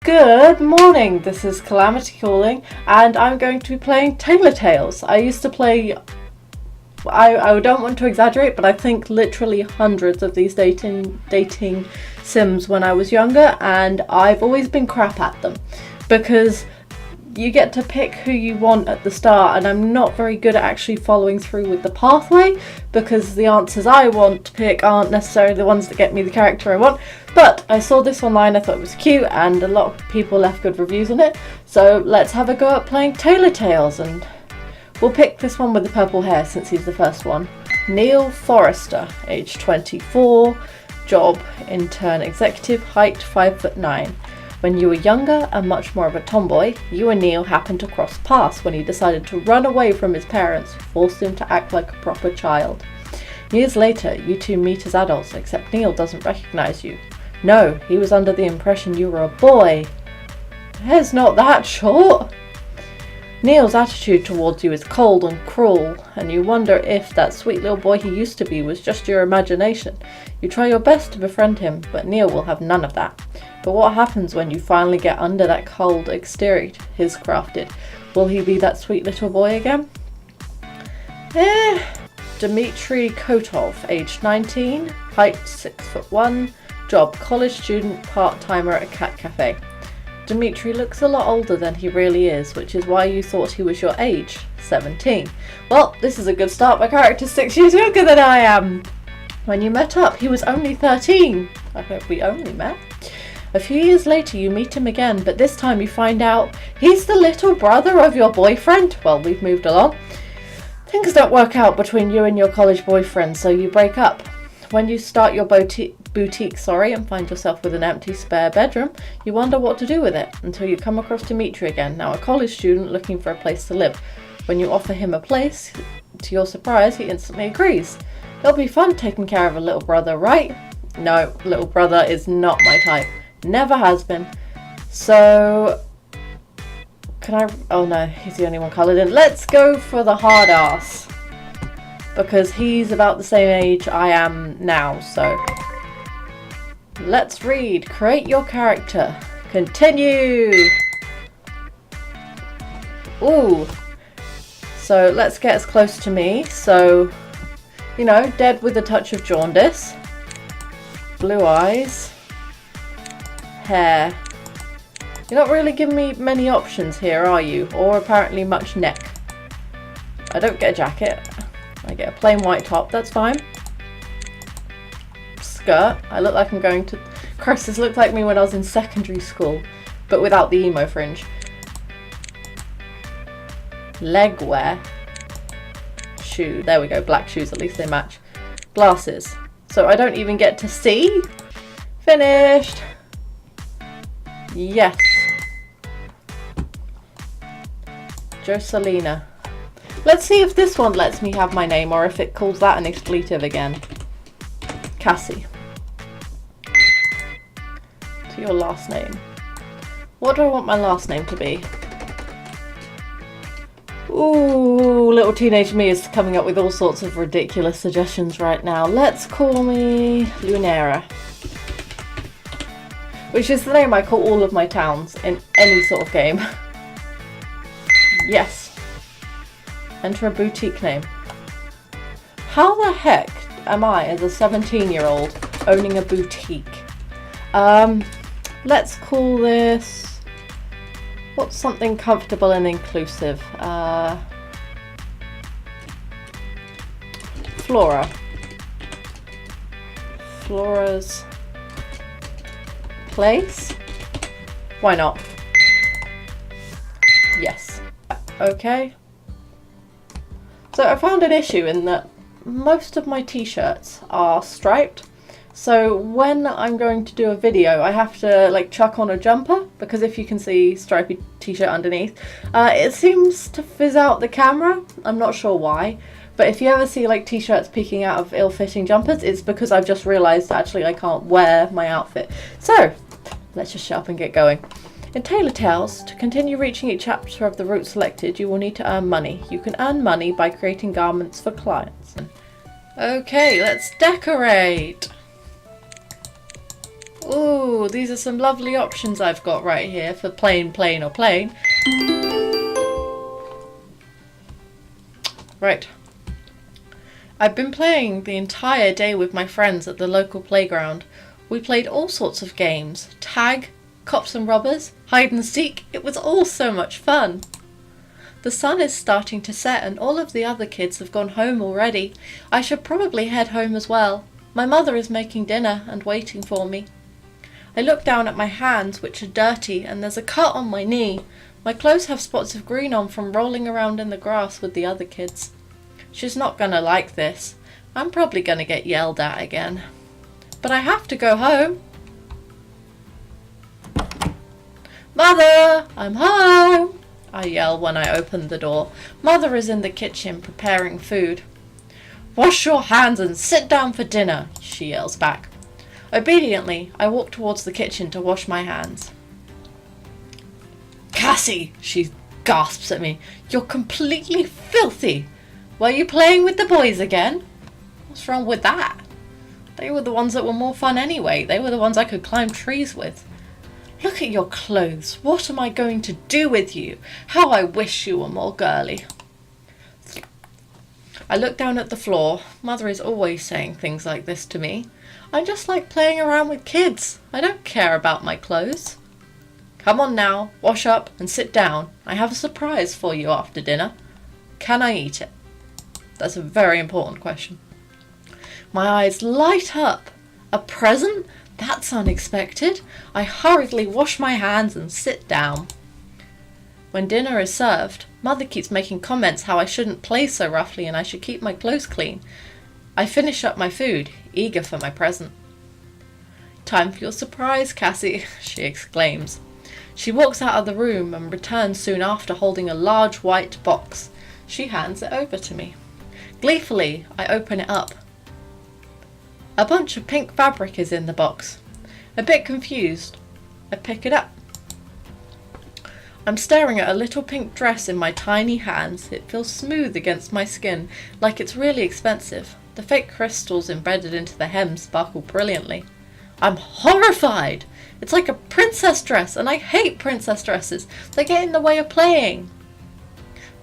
Good morning, this is Calamity calling, and I'm going to be playing Tailor Tales. I used to play, I don't want to exaggerate, but I think literally hundreds of these dating sims when I was younger, and I've always been crap at them because you get to pick who you want at the start, and I'm not very good at actually following through with the pathway because the answers I want to pick aren't necessarily the ones that get me the character I want. But I saw this online, I thought it was cute, and a lot of people left good reviews on it, so let's have a go at playing Tailor Tales, and we'll pick this one with the purple hair since he's the first one. Neil Forrester, age 24, job intern executive, height 5'9". When you were younger and much more of a tomboy, you and Neil happened to cross paths when he decided to run away from his parents, who forced him to act like a proper child. Years later, you two meet as adults, except Neil doesn't recognise you. No, he was under the impression you were a boy. Hair's not that short. Neil's attitude towards you is cold and cruel, and you wonder if that sweet little boy he used to be was just your imagination. You try your best to befriend him, but Neil will have none of that. But what happens when you finally get under that cold exterior he's crafted? Will he be that sweet little boy again? Dmitry Kotov, aged 19, height 6'1", job college student, part-timer at a cat cafe. Dmitry looks a lot older than he really is, which is why you thought he was your age, 17. Well, this is a good start. My character's 6 years younger than I am. When you met up, he was only 13. I hope we only met. A few years later, you meet him again, but this time you find out he's the little brother of your boyfriend. Well, we've moved along. Things don't work out between you and your college boyfriend, so you break up. When you start your boutique, and find yourself with an empty spare bedroom, you wonder what to do with it until you come across Dmitry again, now a college student looking for a place to live. When you offer him a place, to your surprise, he instantly agrees. It'll be fun taking care of a little brother, right? No, little brother is not my type. Never has been. So, can I? Oh no, he's the only one coloured in. Let's go for the hard ass, because he's about the same age I am now, so. Let's read. Create your character. Continue. Ooh. So let's get as close to me. So, you know, dead with a touch of jaundice. Blue eyes. Hair. You're not really giving me many options here, are you? Or apparently much neck. I don't get a jacket. I get a plain white top. That's fine. Skirt. I look like I'm going to... Christ, this looked like me when I was in secondary school, but without the emo fringe. Leg wear. Shoe. There we go. Black shoes. At least they match. Glasses. So I don't even get to see. Finished. Yes. Joselina. Let's see if this one lets me have my name or if it calls that an expletive again. Cassie. To your last name. What do I want my last name to be? Ooh, little teenage me is coming up with all sorts of ridiculous suggestions right now. Let's call me Lunera. Which is the name I call all of my towns in any sort of game. Yes. Enter a boutique name. How the heck am I as a 17-year-old owning a boutique? Let's call this... What's something comfortable and inclusive? Flora. Flora's place? Why not? Yes. Okay. So I found an issue in that most of my t-shirts are striped. So when I'm going to do a video, I have to like chuck on a jumper, because if you can see stripy t-shirt underneath, it seems to fizz out the camera. I'm not sure why, but if you ever see like t-shirts peeking out of ill-fitting jumpers, it's because I've just realised actually I can't wear my outfit. So let's just shut up and get going. In Tailor Tales, to continue reaching each chapter of the route selected, you will need to earn money. You can earn money by creating garments for clients. Okay, let's decorate. Ooh, these are some lovely options I've got right here for plain, plain or plain. Right. I've been playing the entire day with my friends at the local playground. We played all sorts of games. Tag, cops and robbers, hide and seek. It was all so much fun. The sun is starting to set and all of the other kids have gone home already. I should probably head home as well. My mother is making dinner and waiting for me. I look down at my hands, which are dirty, and there's a cut on my knee. My clothes have spots of green on from rolling around in the grass with the other kids. She's not gonna like this. I'm probably gonna get yelled at again. But I have to go home. Mother, I'm home, I yell when I open the door. Mother is in the kitchen preparing food. Wash your hands and sit down for dinner, she yells back. Obediently, I walk towards the kitchen to wash my hands. Cassie, she gasps at me. You're completely filthy. Were you playing with the boys again? What's wrong with that? They were the ones that were more fun anyway. They were the ones I could climb trees with. Look at your clothes. What am I going to do with you? How I wish you were more girly. I look down at the floor. Mother is always saying things like this to me. I just like playing around with kids. I don't care about my clothes. Come on now, wash up and sit down. I have a surprise for you after dinner. Can I eat it? That's a very important question. My eyes light up. A present? That's unexpected. I hurriedly wash my hands and sit down. When dinner is served, Mother keeps making comments how I shouldn't play so roughly and I should keep my clothes clean. I finish up my food, eager for my present. Time for your surprise, Cassie, she exclaims. She walks out of the room and returns soon after holding a large white box. She hands it over to me. Gleefully, I open it up. A bunch of pink fabric is in the box. A bit confused, I pick it up. I'm staring at a little pink dress in my tiny hands. It feels smooth against my skin, like it's really expensive. The fake crystals embedded into the hem sparkle brilliantly. I'm horrified! It's like a princess dress, and I hate princess dresses. They get in the way of playing.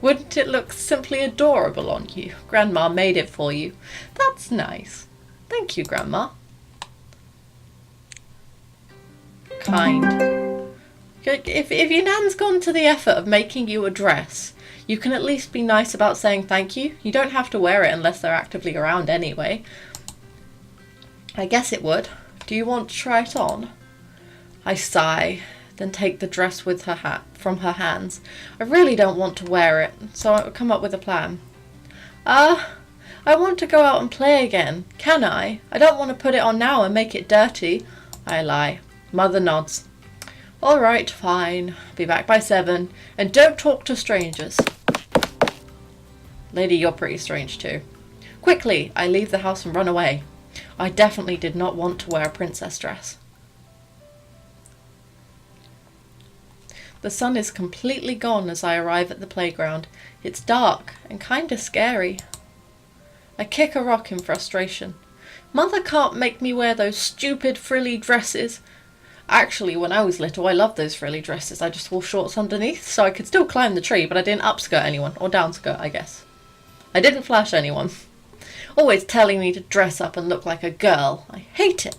Wouldn't it look simply adorable on you? Grandma made it for you. That's nice. Thank you, Grandma. Kind. If your nan's gone to the effort of making you a dress, you can at least be nice about saying thank you. You don't have to wear it unless they're actively around anyway. I guess it would. Do you want to try it on? I sigh, then take the dress with her hat from her hands. I really don't want to wear it, so I come up with a plan. I want to go out and play again. Can I? I don't want to put it on now and make it dirty. I lie. Mother nods. All right, fine. Be back by 7. And don't talk to strangers. Lady, you're pretty strange too. Quickly, I leave the house and run away. I definitely did not want to wear a princess dress. The sun is completely gone as I arrive at the playground. It's dark and kinda scary. I kick a rock in frustration. Mother can't make me wear those stupid frilly dresses. Actually, when I was little, I loved those frilly dresses. I just wore shorts underneath, so I could still climb the tree, but I didn't upskirt anyone, or downskirt, I guess. I didn't flash anyone. Always telling me to dress up and look like a girl. I hate it.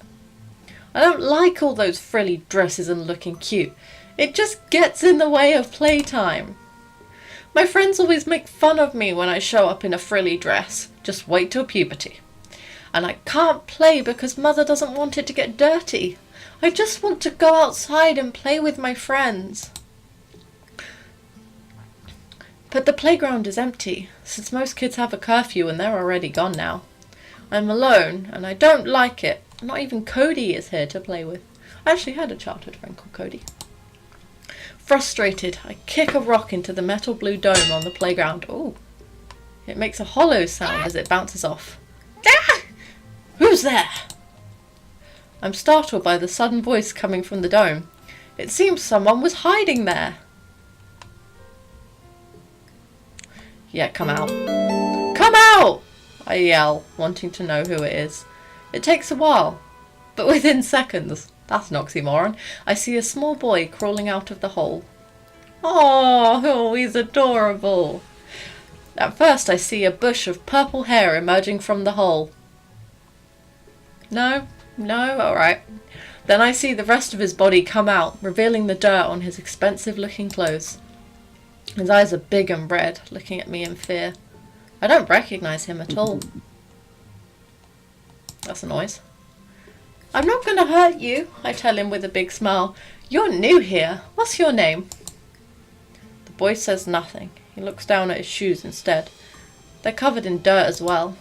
I don't like all those frilly dresses and looking cute. It just gets in the way of playtime. My friends always make fun of me when I show up in a frilly dress. Just wait till puberty. And I can't play because Mother doesn't want it to get dirty. I just want to go outside and play with my friends. But the playground is empty, since most kids have a curfew and they're already gone now. I'm alone, and I don't like it. Not even Cody is here to play with. I actually had a childhood friend called Cody. Frustrated, I kick a rock into the metal blue dome on the playground. Ooh. It makes a hollow sound as it bounces off. Ah! Who's there? I'm startled by the sudden voice coming from the dome. It seems someone was hiding there. Yeah, come out. Come out! I yell, wanting to know who it is. It takes a while, but within seconds, That's an oxymoron. I see a small boy crawling out of the hole. Oh, he's adorable. At first I see a bush of purple hair emerging from the hole. No, alright. Then I see the rest of his body come out, revealing the dirt on his expensive looking clothes. His eyes are big and red, looking at me in fear. I don't recognise him at all. That's a noise. I'm not going to hurt you, I tell him with a big smile. You're new here. What's your name? The boy says nothing. He looks down at his shoes instead. They're covered in dirt as well.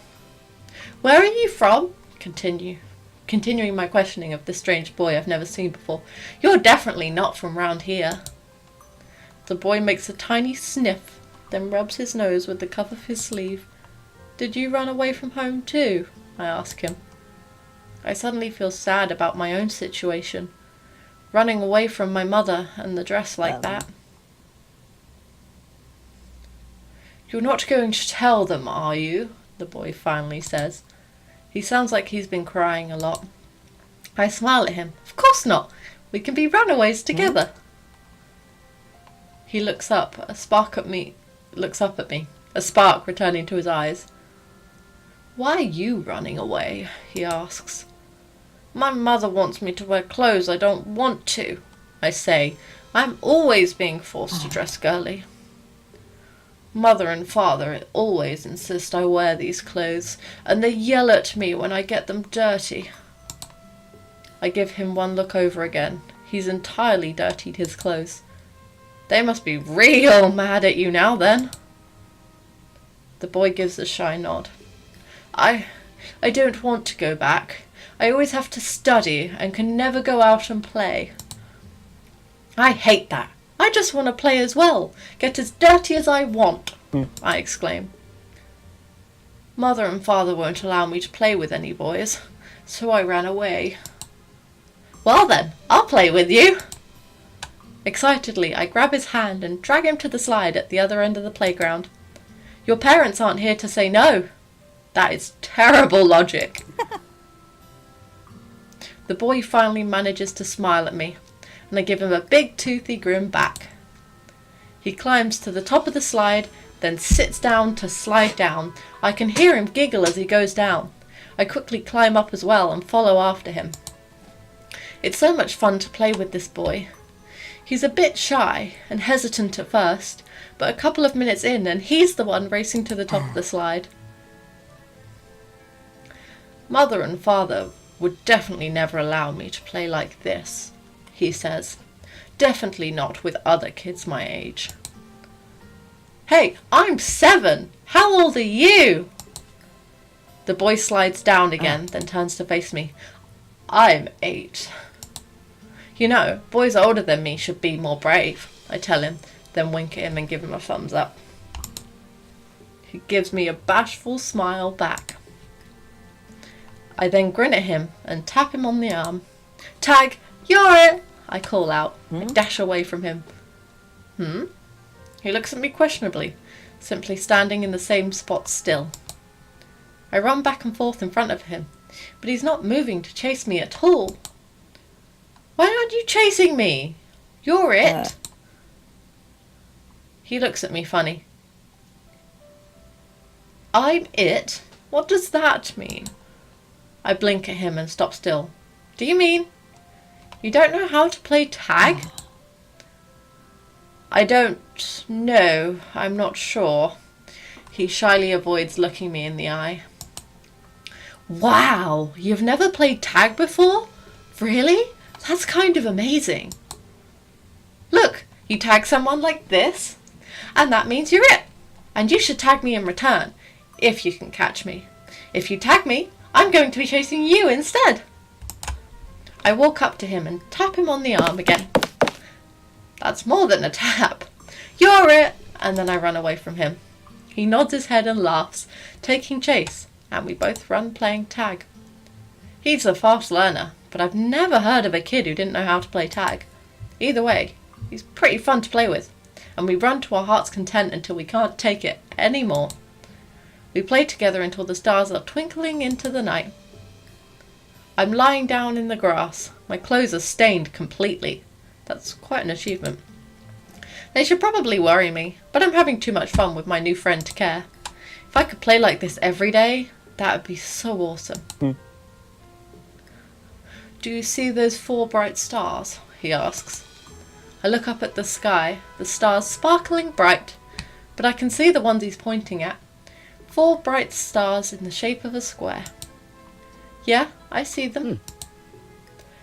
Where are you from? Continuing my questioning of this strange boy I've never seen before. You're definitely not from round here. The boy makes a tiny sniff, then rubs his nose with the cuff of his sleeve. Did you run away from home too? I ask him. I suddenly feel sad about my own situation. Running away from my mother and the dress like that. You're not going to tell them, are you? The boy finally says. He sounds like he's been crying a lot. I smile at him. Of course not. We can be runaways together. He looks up at me, a spark returning to his eyes. Why are you running away? He asks. My mother wants me to wear clothes I don't want to, I say. I'm always being forced to dress girly. Mother and father always insist I wear these clothes, and they yell at me when I get them dirty. I give him one look over again. He's entirely dirtied his clothes. They must be real mad at you now then. The boy gives a shy nod. I don't want to go back. I always have to study and can never go out and play. I hate that. I just want to play as well. Get as dirty as I want, I exclaim. Mother and father won't allow me to play with any boys, so I ran away. Well then, I'll play with you. Excitedly, I grab his hand and drag him to the slide at the other end of the playground. Your parents aren't here to say no. That is terrible logic. The boy finally manages to smile at me, and I give him a big toothy grin back. He climbs to the top of the slide, then sits down to slide down. I can hear him giggle as he goes down. I quickly climb up as well and follow after him. It's so much fun to play with this boy. He's a bit shy and hesitant at first, but a couple of minutes in and he's the one racing to the top of the slide. Mother and father would definitely never allow me to play like this, he says. Definitely not with other kids my age. Hey, I'm 7! How old are you? The boy slides down again, then turns to face me. I'm 8. You know, boys older than me should be more brave, I tell him, then wink at him and give him a thumbs up. He gives me a bashful smile back. I then grin at him and tap him on the arm. Tag, you're it! I call out. I dash away from him. He looks at me questionably, simply standing in the same spot still. I run back and forth in front of him, but he's not moving to chase me at all. Why aren't you chasing me? You're it. He looks at me funny. I'm it? What does that mean? I blink at him and stop still. Do you mean you don't know how to play tag? I don't know. I'm not sure. He shyly avoids looking me in the eye. Wow, you've never played tag before? Really? That's kind of amazing. Look, you tag someone like this, and that means you're it. And you should tag me in return, if you can catch me. If you tag me, I'm going to be chasing you instead. I walk up to him and tap him on the arm again. That's more than a tap. You're it! And then I run away from him. He nods his head and laughs, taking chase, and we both run playing tag. He's a fast learner, but I've never heard of a kid who didn't know how to play tag. Either way, he's pretty fun to play with, and we run to our heart's content until we can't take it anymore. We play together until the stars are twinkling into the night. I'm lying down in the grass. My clothes are stained completely. That's quite an achievement. They should probably worry me, but I'm having too much fun with my new friend to care. If I could play like this every day, that would be so awesome. Do you see those 4 bright stars? He asks. I look up at the sky, the stars sparkling bright, but I can see the ones he's pointing at. 4 bright stars in the shape of a square. Yeah, I see them.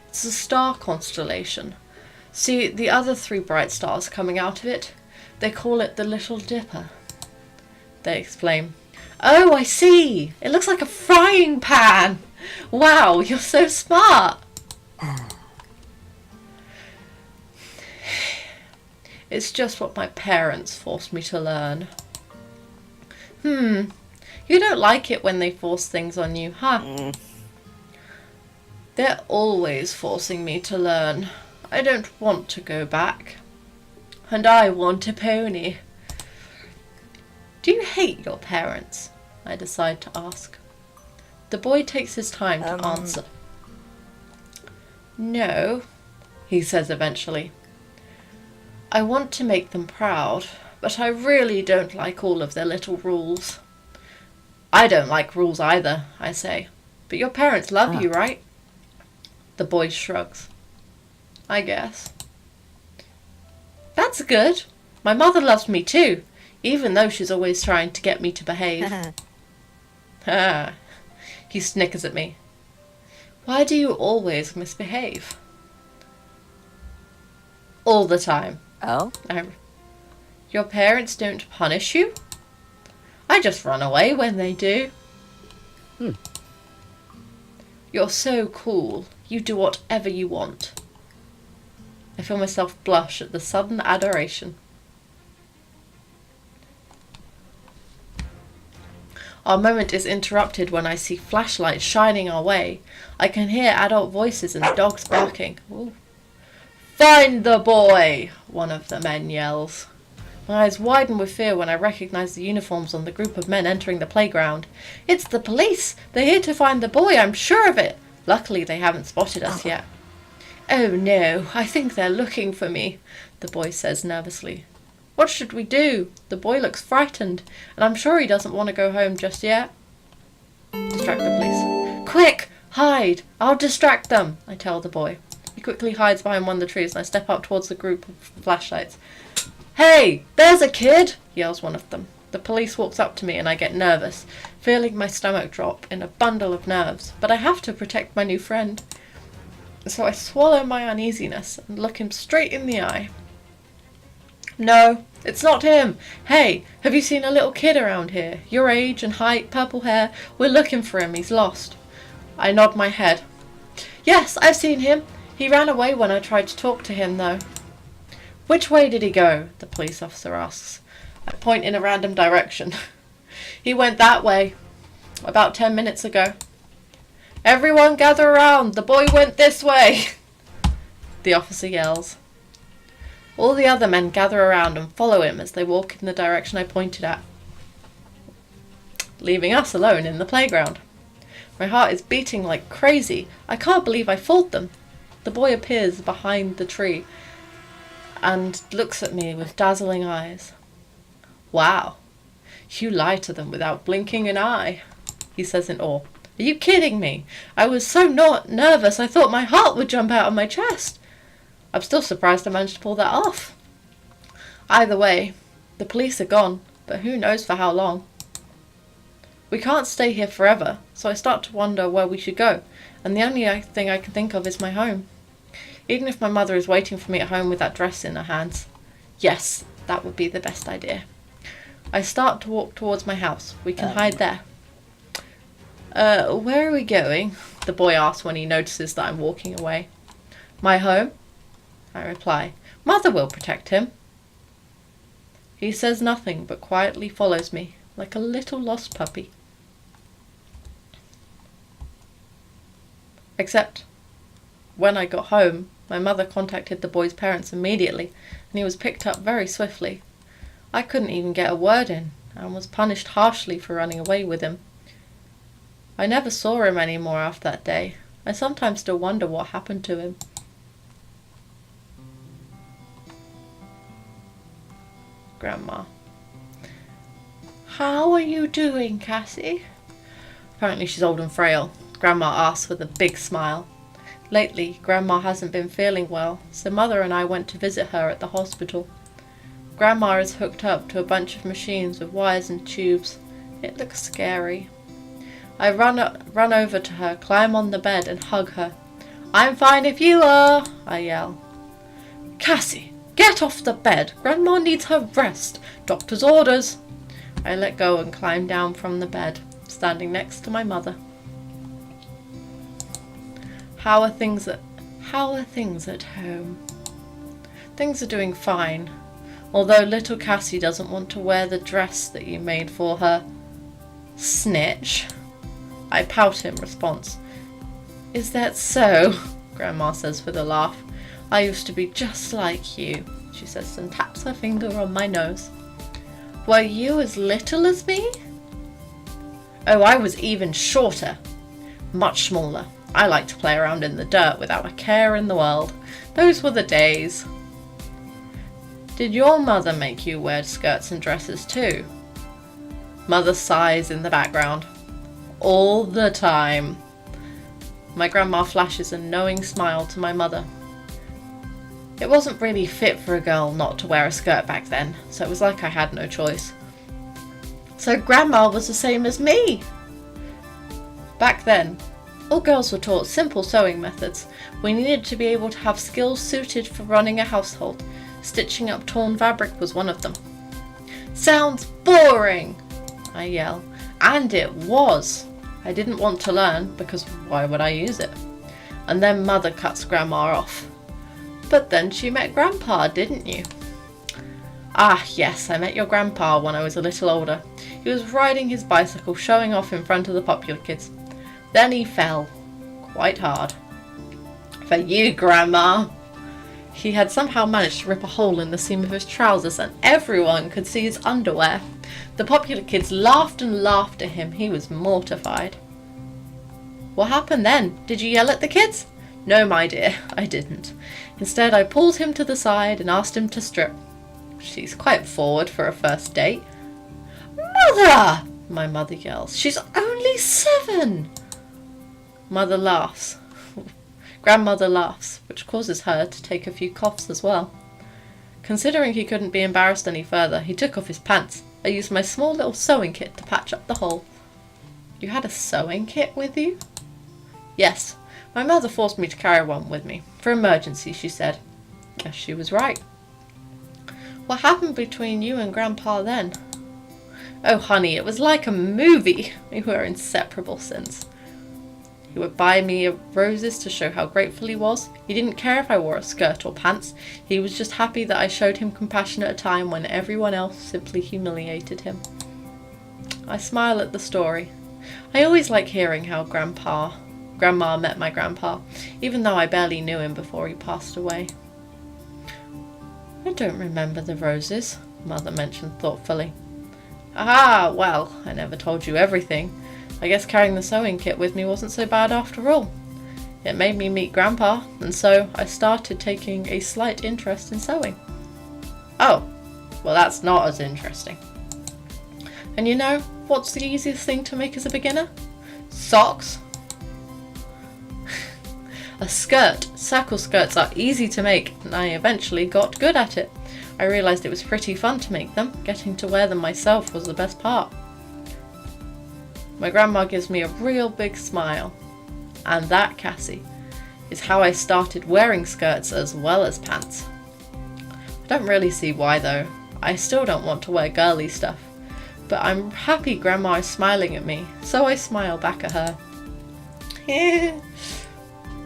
It's a star constellation. See the other 3 bright stars coming out of it? They call it the Little Dipper. They explain. Oh, I see! It looks like a frying pan! Wow, you're so smart! It's just what my parents forced me to learn. You don't like it when they force things on you, huh? They're always forcing me to learn. I don't want to go back. And I want a pony. Do you hate your parents? I decide to ask. The boy takes his time to answer. No, he says eventually. I want to make them proud, but I really don't like all of their little rules. I don't like rules either, I say. But your parents love you, right? The boy shrugs. I guess. That's good. My mother loves me too, even though she's always trying to get me to behave. He snickers at me. Why do you always misbehave? All the time. Oh? Your parents don't punish you? I just run away when they do. You're so cool. You do whatever you want. I feel myself blush at the sudden adoration. Our moment is interrupted when I see flashlights shining our way. I can hear adult voices and dogs barking. Ooh. Find the boy! One of the men yells. My eyes widen with fear when I recognise the uniforms on the group of men entering the playground. It's the police! They're here to find the boy, I'm sure of it! Luckily they haven't spotted us yet. Oh no, I think they're looking for me, the boy says nervously. What should we do? The boy looks frightened, and I'm sure he doesn't want to go home just yet. Distract the police. Quick! Hide! I'll distract them, I tell the boy. He quickly hides behind one of the trees, and I step up towards the group of flashlights. Hey! There's a kid! Yells one of them. The police walks up to me, and I get nervous, feeling my stomach drop in a bundle of nerves. But I have to protect my new friend. So I swallow my uneasiness and look him straight in the eye. No, it's not him. Hey, have you seen a little kid around here? Your age and height, purple hair. We're looking for him. He's lost. I nod my head. Yes, I've seen him. He ran away when I tried to talk to him, though. Which way did he go? The police officer asks. I point in a random direction. He went that way. About 10 minutes ago. Everyone gather around. The boy went this way. The officer yells. All the other men gather around and follow him as they walk in the direction I pointed at, leaving us alone in the playground. My heart is beating like crazy. I can't believe I fooled them. The boy appears behind the tree and looks at me with dazzling eyes. Wow, you lie to them without blinking an eye, he says in awe. Are you kidding me? I was so nervous I thought my heart would jump out of my chest. I'm still surprised I managed to pull that off. Either way, the police are gone, but who knows for how long. We can't stay here forever, so I start to wonder where we should go, and the only thing I can think of is my home. Even if my mother is waiting for me at home with that dress in her hands. Yes, that would be the best idea. I start to walk towards my house. We can hide there. Where are we going? The boy asks when he notices that I'm walking away. My home? I reply. Mother will protect him. He says nothing but quietly follows me, like a little lost puppy. Except, when I got home, my mother contacted the boy's parents immediately, and he was picked up very swiftly. I couldn't even get a word in, and was punished harshly for running away with him. I never saw him any more after that day, I sometimes still wonder what happened to him. Grandma. How are you doing, Cassie? Apparently she's old and frail. Grandma asks with a big smile. Lately, Grandma hasn't been feeling well, so Mother and I went to visit her at the hospital. Grandma is hooked up to a bunch of machines with wires and tubes. It looks scary. I run over to her, climb on the bed and hug her. I'm fine if you are, I yell. Cassie, get off the bed. Grandma needs her rest. Doctor's orders. I let go and climb down from the bed, standing next to my mother. How are things at home? Things are doing fine, although little Cassie doesn't want to wear the dress that you made for her. Snitch. I pout in response. Is that so? Grandma says with a laugh. I used to be just like you, she says and taps her finger on my nose. Were you as little as me? Oh, I was even shorter. Much smaller. I liked to play around in the dirt without a care in the world. Those were the days. Did your mother make you wear skirts and dresses too? Mother sighs in the background. All the time. My grandma flashes a knowing smile to my mother. It wasn't really fit for a girl not to wear a skirt back then, so it was like I had no choice. So Grandma was the same as me. Back then, all girls were taught simple sewing methods. We needed to be able to have skills suited for running a household. Stitching up torn fabric was one of them. Sounds boring, I yell. And it was. I didn't want to learn because why would I use it? And then Mother cuts Grandma off. But then she met Grandpa, didn't you? Ah, yes, I met your grandpa when I was a little older. He was riding his bicycle, showing off in front of the popular kids. Then he fell. Quite hard. For you, Grandma. He had somehow managed to rip a hole in the seam of his trousers and everyone could see his underwear. The popular kids laughed and laughed at him. He was mortified. What happened then? Did you yell at the kids? No, my dear, I didn't. Instead, I pulled him to the side and asked him to strip. She's quite forward for a first date. Mother! My mother yells. She's only 7! Mother laughs. Grandmother laughs, which causes her to take a few coughs as well. Considering he couldn't be embarrassed any further, he took off his pants. I used my small little sewing kit to patch up the hole. You had a sewing kit with you? Yes. My mother forced me to carry one with me. For emergency, she said. Guess she was right. What happened between you and Grandpa then? Oh, honey, it was like a movie. We were inseparable since. He would buy me roses to show how grateful he was. He didn't care if I wore a skirt or pants. He was just happy that I showed him compassion at a time when everyone else simply humiliated him. I smile at the story. I always like hearing how Grandma met my grandpa, even though I barely knew him before he passed away. I don't remember the roses, Mother mentioned thoughtfully. Ah, well, I never told you everything. I guess carrying the sewing kit with me wasn't so bad after all. It made me meet Grandpa, and so I started taking a slight interest in sewing. Oh, well that's not as interesting. And you know, what's the easiest thing to make as a beginner? Socks. A skirt. Circle skirts are easy to make, and I eventually got good at it. I realised it was pretty fun to make them. Getting to wear them myself was the best part. My grandma gives me a real big smile. And that, Cassie, is how I started wearing skirts as well as pants. I don't really see why though. I still don't want to wear girly stuff. But I'm happy Grandma is smiling at me, so I smile back at her.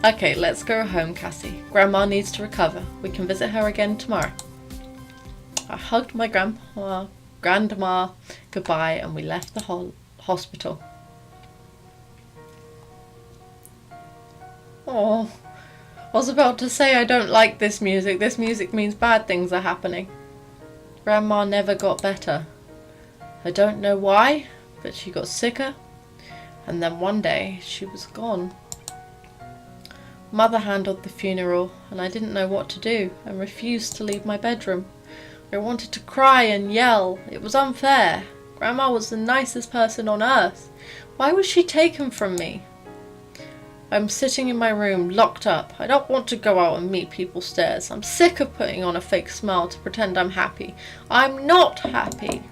Okay, let's go home, Cassie. Grandma needs to recover. We can visit her again tomorrow. I hugged my grandma goodbye and we left the hospital. Oh, I was about to say I don't like this music. This music means bad things are happening. Grandma never got better. I don't know why, but she got sicker, and then one day she was gone. Mother handled the funeral, and I didn't know what to do and refused to leave my bedroom. I wanted to cry and yell. It was unfair. Grandma was the nicest person on earth. Why was she taken from me? I'm sitting in my room, locked up. I don't want to go out and meet people's stares. I'm sick of putting on a fake smile to pretend I'm happy. I'm not happy.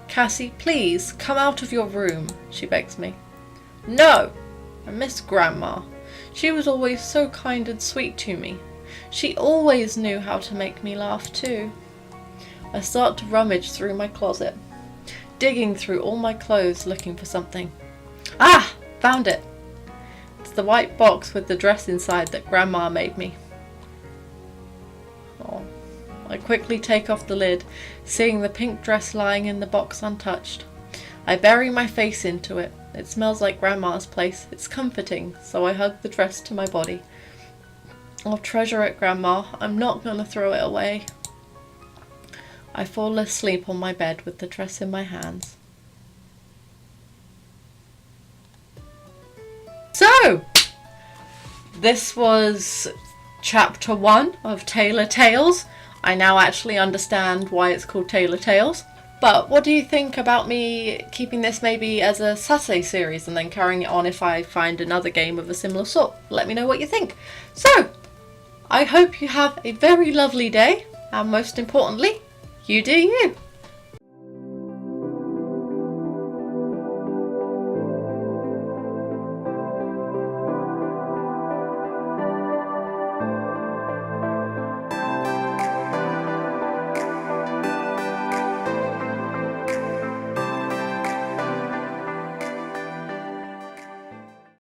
Cassie, please, come out of your room, she begs me. No! I miss Grandma. She was always so kind and sweet to me. She always knew how to make me laugh too. I start to rummage through my closet, digging through all my clothes looking for something. Ah! Found it! It's the white box with the dress inside that Grandma made me. Oh. I quickly take off the lid, seeing the pink dress lying in the box untouched. I bury my face into it. It smells like Grandma's place. It's comforting, so I hug the dress to my body. I'll treasure it, Grandma. I'm not going to throw it away. I fall asleep on my bed with the dress in my hands. So, this was chapter 1 of Tailor Tales. I now actually understand why it's called Tailor Tales. But what do you think about me keeping this maybe as a Saturday series and then carrying it on if I find another game of a similar sort? Let me know what you think. So, I hope you have a very lovely day, and most importantly, you do you.